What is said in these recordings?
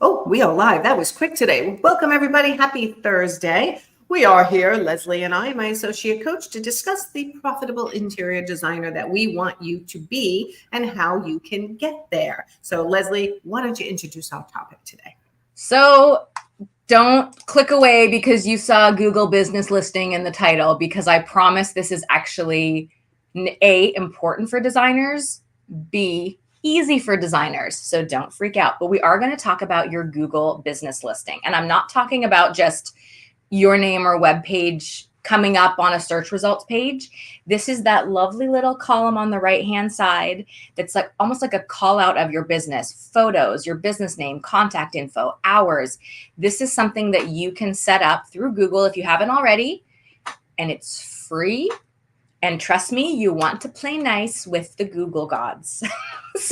Oh, we are live. That was quick today. Welcome, everybody. Happy Thursday. We are here, Lesley and I, my associate coach, to discuss the profitable interior designer that we want you to be and how you can get there. So, Lesley, why don't you introduce our topic today? So don't click away because you saw Google business listing in the title, because I promise this is actually A, important for designers, B, easy for designers. So don't freak out. But we are going to talk about your Google business listing. And I'm not talking about just your name or web page coming up on a search results page. This is that lovely little column on the right-hand side that's like almost like a call out of your business, photos, your business name, contact info, hours. This is something that you can set up through Google if you haven't already, and it's free. And trust me, you want to play nice with the Google gods.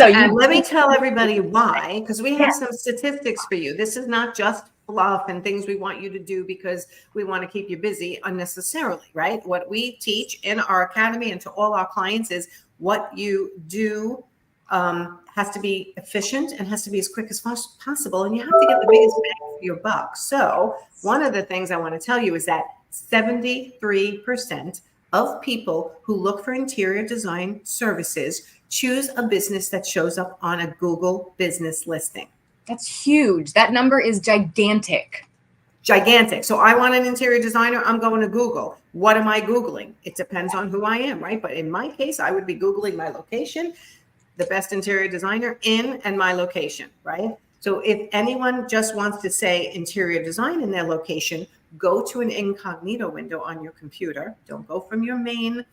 And let me tell everybody why, because we have some statistics for you. This is not just fluff and things we want you to do because we want to keep you busy unnecessarily, right? What we teach in our academy and to all our clients is what you do has to be efficient and has to be as quick as possible. And you have to get the biggest bang for your buck. So one of the things I want to tell you is that 73% of people who look for interior design services choose a business that shows up on a Google business listing. That's huge. That number is gigantic. Gigantic. So I want an interior designer. I'm going to Google. What am I Googling? It depends on who I am, right? But in my case, I would be Googling my location, the best interior designer in, and my location, right? So if anyone just wants to say interior design in their location, go to an incognito window on your computer. Don't go from your main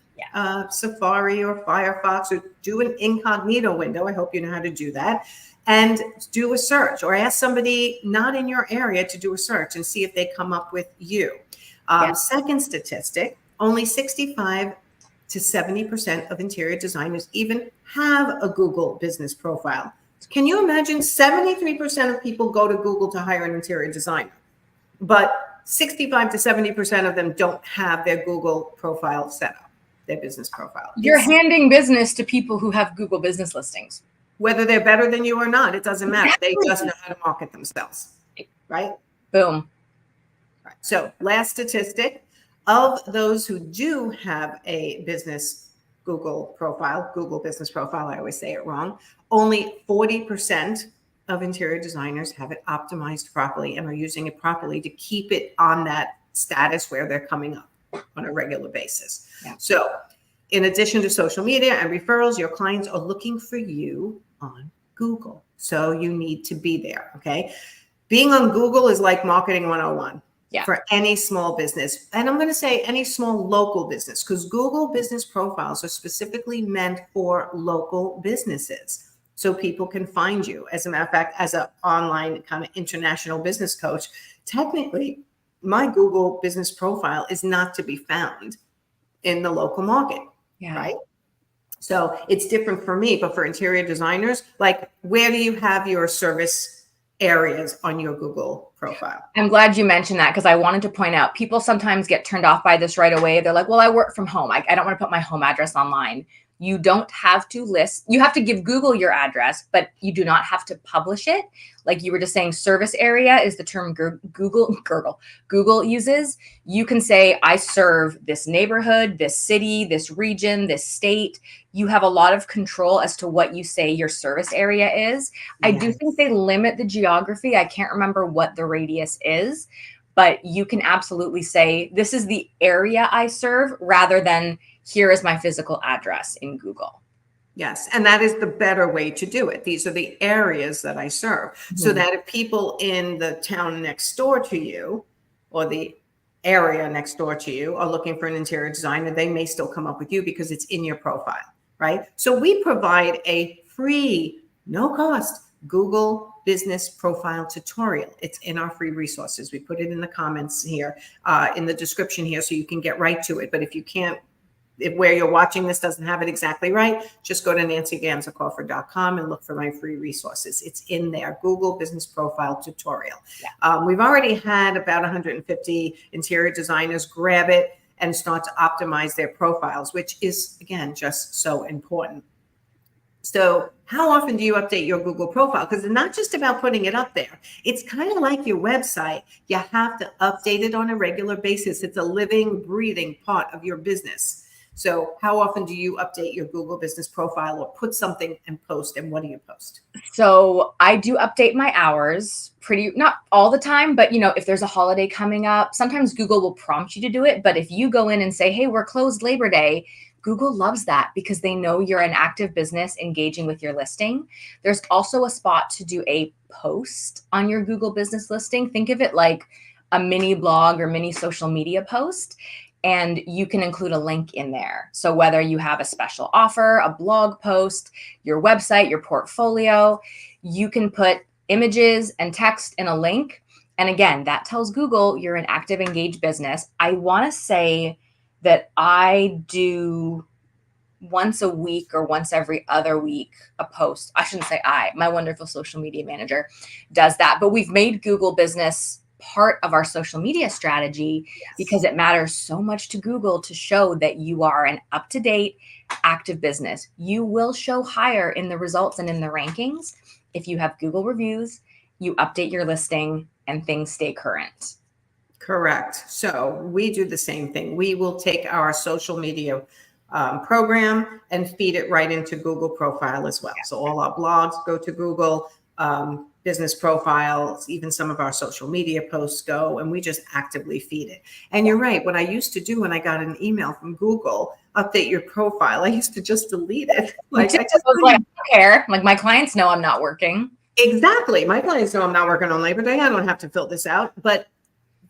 Safari or Firefox, or do an incognito window. I hope you know how to do that. And do a search, or ask somebody not in your area to do a search and see if they come up with you. Second statistic, only 65 to 70% of interior designers even have a Google business profile. Can you imagine 73% of people go to Google to hire an interior designer, but 65 to 70% of them don't have their Google profile set up, their business profile. You're handing business to people who have Google business listings. Whether they're better than you or not, it doesn't matter. They just know how to market themselves, right? Boom. Right. So last statistic, of those who do have a business Google business profile, I always say it wrong, only 40% of interior designers have it optimized properly and are using it properly to keep it on that status where they're coming up on a regular basis. Yeah. So in addition to social media and referrals, your clients are looking for you on Google. So you need to be there, okay? Being on Google is like marketing 101 for any small business. And I'm going to say any small local business, because Google business profiles are specifically meant for local businesses. So people can find you. As a matter of fact, as an online kind of international business coach, technically my Google business profile is not to be found in the local market, right? So it's different for me, but for interior designers, like where do you have your service areas on your Google profile? I'm glad you mentioned that, because I wanted to point out, people sometimes get turned off by this right away. They're like, well, I work from home. I don't want to put my home address online. You don't have to list. You have to give Google your address, but you do not have to publish it. Like you were just saying, service area is the term Google uses. You can say, I serve this neighborhood, this city, this region, this state. You have a lot of control as to what you say your service area is. I do think they limit the geography. I can't remember what the radius is, but you can absolutely say, this is the area I serve, rather than here is my physical address in Google. Yes. And that is the better way to do it. These are the areas that I serve. So that if people in the town next door to you, or the area next door to you, are looking for an interior designer, they may still come up with you because it's in your profile, right? So we provide a free, no cost Google business profile tutorial. It's in our free resources. We put it in the comments here, in the description here, so you can get right to it. But if you can't, if where you're watching this doesn't have it exactly right, just go to nancygamzacoffer.com and look for my free resources. It's in there, Google business profile tutorial. We've already had about 150 interior designers grab it and start to optimize their profiles, which is, again, just so important. So how often do you update your Google profile? Because it's not just about putting it up there. It's kind of like your website. You have to update it on a regular basis. It's a living, breathing part of your business. So how often do you update your Google business profile or put something and post? And what do you post? So I do update my hours not all the time, but if there's a holiday coming up, sometimes Google will prompt you to do it. But if you go in and say, hey, we're closed Labor Day, Google loves that because they know you're an active business engaging with your listing. There's also a spot to do a post on your Google business listing. Think of it like a mini blog or mini social media post, and you can include a link in there. So whether you have a special offer, a blog post, your website, your portfolio, you can put images and text in a link. And again, that tells Google you're an active, engaged business. I want to say that I do once a week or once every other week a post. I shouldn't say my wonderful social media manager does that. But we've made Google business part of our social media strategy because it matters so much to Google to show that you are an up-to-date, active business. You will show higher in the results and in the rankings if you have Google reviews, you update your listing, and things stay current. Correct. So we do the same thing. We will take our social media program and feed it right into Google profile as well. So all our blogs go to Google, business profiles, even some of our social media posts go, and we just actively feed it. And you're right. What I used to do when I got an email from Google, update your profile, I used to just delete it. I don't care. Like, my clients know I'm not working. Exactly. My clients know I'm not working on Labor Day. I don't have to fill this out, but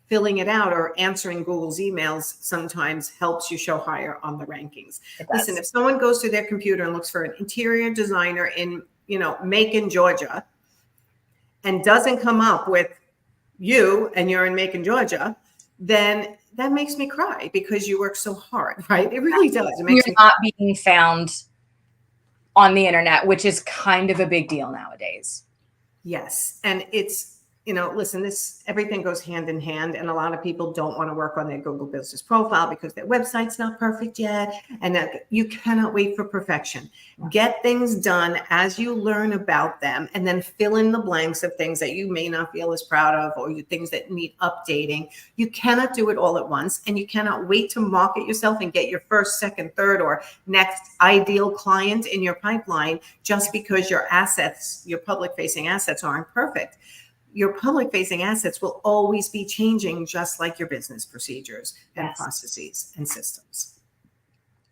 filling it out or answering Google's emails sometimes helps you show higher on the rankings. Listen, if someone goes to their computer and looks for an interior designer in, Macon, Georgia, and doesn't come up with you and you're in Macon, Georgia, then that makes me cry because you work so hard, right? It really does. It makes You're not being found on the internet, which is kind of a big deal nowadays. Yes. And it's, listen, everything goes hand in hand. And a lot of people don't want to work on their Google business profile because their website's not perfect yet. And that you cannot wait for perfection. Get things done as you learn about them, and then fill in the blanks of things that you may not feel as proud of, or things that need updating. You cannot do it all at once, and you cannot wait to market yourself and get your first, second, third, or next ideal client in your pipeline just because your public-facing assets aren't perfect. Your public-facing assets will always be changing, just like your business procedures and processes and systems.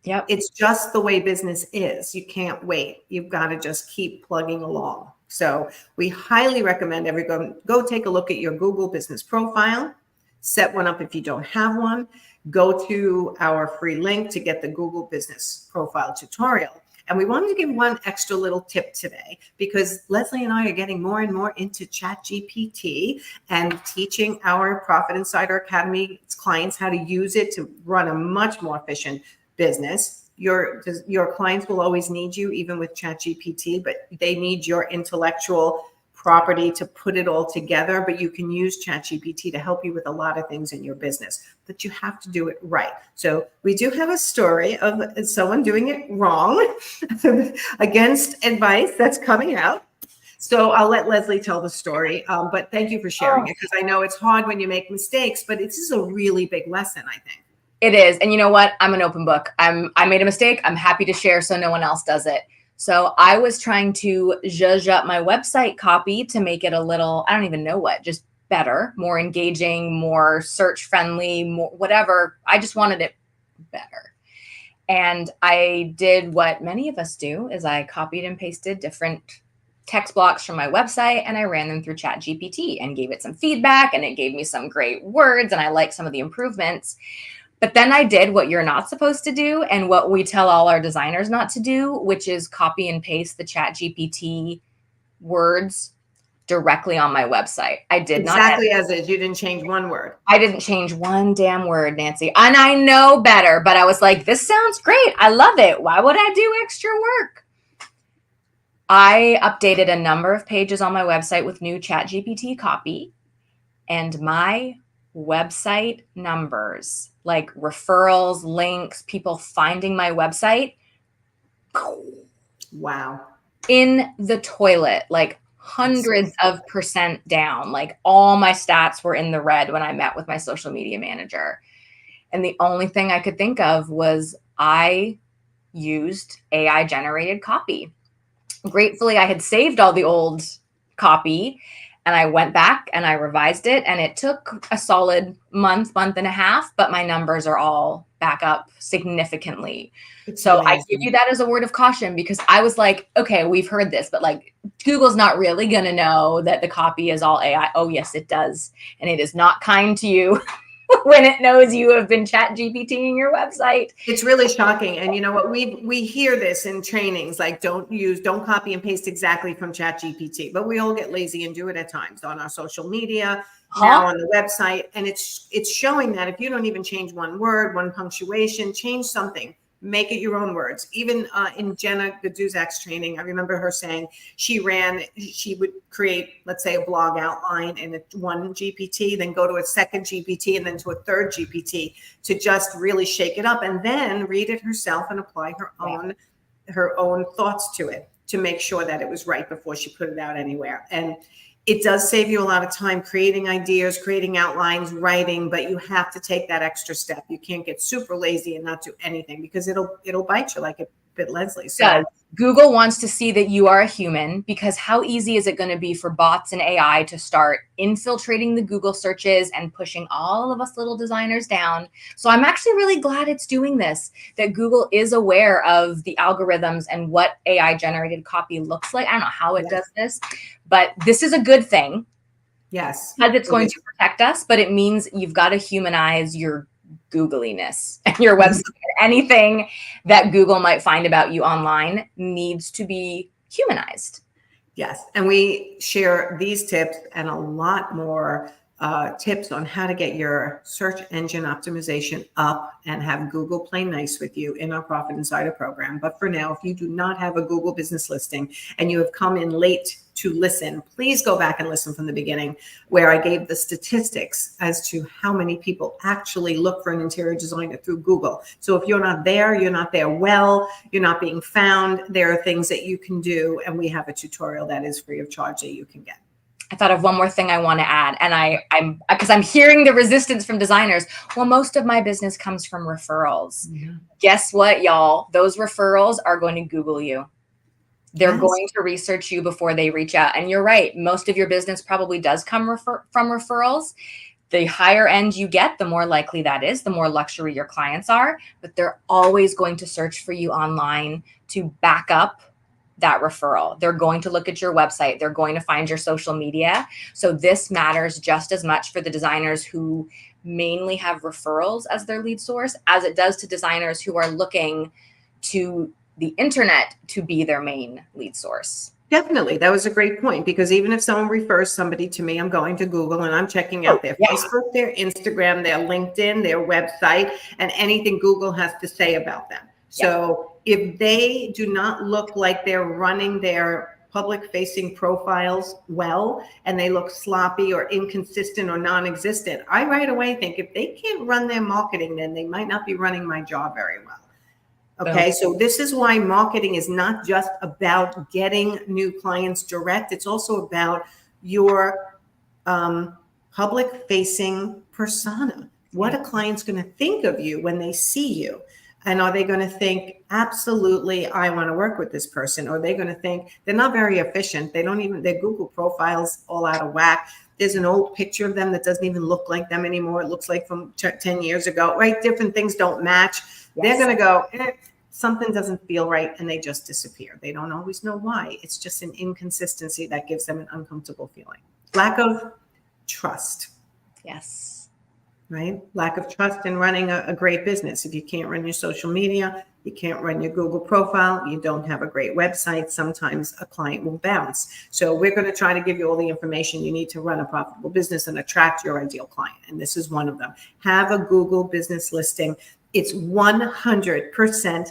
Yep. It's just the way business is. You can't wait. You've got to just keep plugging along. So we highly recommend everyone go take a look at your Google business profile, set one up if you don't have one, go to our free link to get the Google business profile tutorial. And we wanted to give one extra little tip today because Lesley and I are getting more and more into ChatGPT and teaching our Profit Insider Academy clients how to use it to run a much more efficient business. Your clients will always need you, even with ChatGPT, but they need your intellectual property to put it all together. But you can use ChatGPT to help you with a lot of things in your business, but you have to do it right. So we do have a story of someone doing it wrong against advice that's coming out. So I'll let Lesley tell the story, but thank you for sharing it, because I know it's hard when you make mistakes, but this is a really big lesson, I think. It is. And you know what? I'm an open book. I made a mistake. I'm happy to share so no one else does it. So I was trying to zhuzh up my website copy to make it a little, I don't even know what, just better, more engaging, more search friendly, more whatever. I just wanted it better. And I did what many of us do, is I copied and pasted different text blocks from my website, and I ran them through ChatGPT and gave it some feedback, and it gave me some great words, and I liked some of the improvements. But then I did what you're not supposed to do, and what we tell all our designers not to do, which is copy and paste the ChatGPT words directly on my website. I did not. Exactly as is. You didn't change one word. I didn't change one damn word, Nancy. And I know better, but I was like, this sounds great. I love it. Why would I do extra work? I updated a number of pages on my website with new ChatGPT copy, and my website numbers, like referrals, links, people finding my website. Wow. in the toilet, like hundreds of percent down. Like all my stats were in the red when I met with my social media manager. And the only thing I could think of was I used AI generated copy. Gratefully, I had saved all the old copy and I went back and I revised it, and it took a solid month and a half, but my numbers are all back up significantly. So I give you that as a word of caution, because I was like, okay, we've heard this, but like Google's not really going to know that the copy is all AI. Oh, yes, it does. And it is not kind to you when it knows you have been chat GPTing your website. It's really shocking. And you know what, we hear this in trainings, like don't copy and paste exactly from chat GPT, but we all get lazy and do it at times on our social media, now on the website. And it's showing that if you don't even change one word, one punctuation, change something, make it your own words. Even in Jenna Gaduzak's training, I remember her saying she would create, let's say, a blog outline in one GPT, then go to a second GPT, and then to a third GPT to just really shake it up, and then read it herself and apply her own thoughts to it to make sure that it was right before she put it out anywhere. And it does save you a lot of time creating ideas, creating outlines, writing, but you have to take that extra step. You can't get super lazy and not do anything, because it'll bite you like it bit Lesley. So Google wants to see that you are a human, because how easy is it going to be for bots and AI to start infiltrating the Google searches and pushing all of us little designers down? So I'm actually really glad it's doing this, that Google is aware of the algorithms and what AI generated copy looks like. I don't know how it does this, but this is a good thing. Yes. Because it's going to protect us, but it means you've got to humanize your Googliness and your website. Anything that Google might find about you online needs to be humanized. Yes. And we share these tips and a lot more tips on how to get your search engine optimization up and have Google play nice with you in our Profit Insider program. But for now, if you do not have a Google business listing and you have come in late to listen, please go back and listen from the beginning, where I gave the statistics as to how many people actually look for an interior designer through Google. So if you're not there well, you're not being found, there are things that you can do. And we have a tutorial that is free of charge that you can get. I thought of one more thing I want to add, and because I'm hearing the resistance from designers. Well, most of my business comes from referrals. Mm-hmm. Guess what, y'all? Those referrals are going to Google you. They're going to research you before they reach out. And you're right. Most of your business probably does come from referrals. The higher end you get, the more likely that is, the more luxury your clients are. But they're always going to search for you online to back up that referral. They're going to look at your website. They're going to find your social media. So this matters just as much for the designers who mainly have referrals as their lead source as it does to designers who are looking to the internet to be their main lead source. Definitely. That was a great point, because even if someone refers somebody to me, I'm going to Google and I'm checking out their Facebook, their Instagram, their LinkedIn, their website, and anything Google has to say about them. So if they do not look like they're running their public facing profiles well, and they look sloppy or inconsistent or non-existent, I right away think if they can't run their marketing, then they might not be running my job very well. Okay, so this is why marketing is not just about getting new clients direct. It's also about your public facing persona. What a client's going to think of you when they see you. And are they going to think, absolutely, I want to work with this person? Or are they going to think they're not very efficient? They don't even, their Google profile's all out of whack. There's an old picture of them that doesn't even look like them anymore. It looks like from 10 years ago, right? Different things don't match. They're going to go, something doesn't feel right, and they just disappear. They don't always know why. It's just an inconsistency that gives them an uncomfortable feeling. Lack of trust. Yes. Right? Lack of trust in running a great business. If you can't run your social media, you can't run your Google profile, you don't have a great website, sometimes a client will bounce. So we're going to try to give you all the information you need to run a profitable business and attract your ideal client. And this is one of them. Have a Google business listing. It's 100%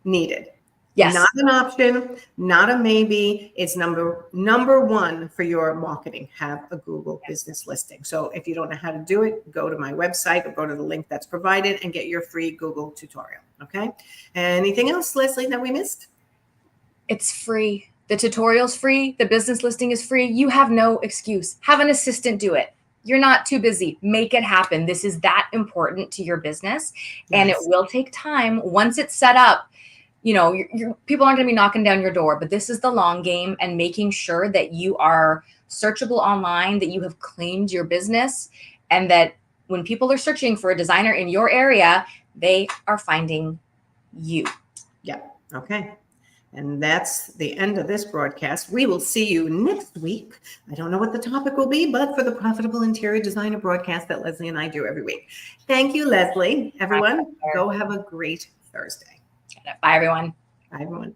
needed. Yes. Not an option, not a maybe. It's number one for your marketing. Have a Google business listing. So if you don't know how to do it, go to my website or go to the link that's provided and get your free Google tutorial. Okay. Anything else, Lesley, that we missed? It's free. The tutorial's free. The business listing is free. You have no excuse. Have an assistant do it. You're not too busy. Make it happen. This is that important to your business. And it Yes. will take time. Once it's set up, you know, people aren't going to be knocking down your door, but this is the long game, and making sure that you are searchable online, that you have claimed your business, and that when people are searching for a designer in your area, they are finding you. Yeah. Okay. And that's the end of this broadcast. We will see you next week. I don't know what the topic will be, but for the Profitable Interior Designer broadcast that Lesley and I do every week. Thank you, Lesley. Everyone, go have a great Thursday. Bye, everyone. Bye, everyone.